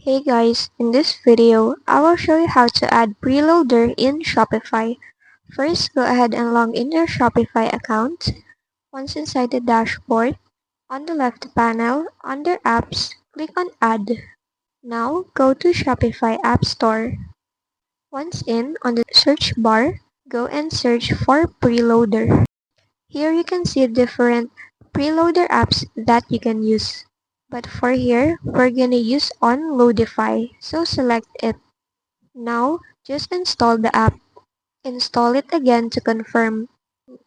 Hey guys, in this video, I will show you how to add Preloader in Shopify. First, go ahead and log in your Shopify account. Once inside the dashboard, on the left panel, under Apps, click on Add. Now, go to Shopify App Store. Once in, on the search bar, go and search for Preloader. Here you can see different Preloader apps that you can use. But for here, we're gonna use on Loadify, so select it. Now, just install the app. Install it again to confirm.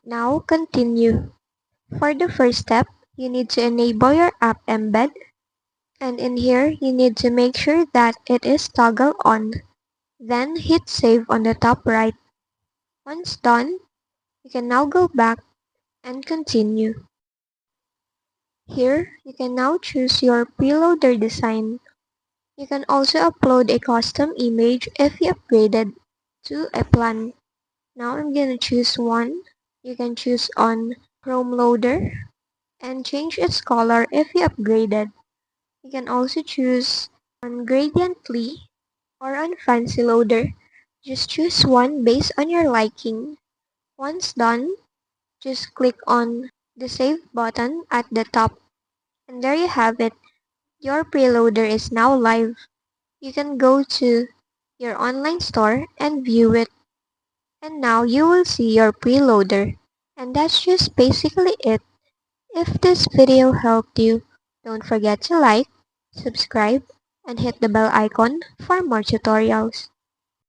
Now, continue. For the first step, you need to enable your app embed. And in here, you need to make sure that it is toggle on. Then hit save on the top right. Once done, you can now go back and continue. Here, you can now choose your preloader design. You can also upload a custom image if you upgraded to a plan. Now I'm gonna choose one. You can choose on Chrome Loader and change its color if you upgraded. You can also choose on Gradiently or on Fancy Loader. Just choose one based on your liking. Once done, just click on the Save button at the top. And there you have it. Your preloader is now live. You can go to your online store and view it. And now you will see your preloader. And that's just basically it. If this video helped you, don't forget to like, subscribe, and hit the bell icon for more tutorials.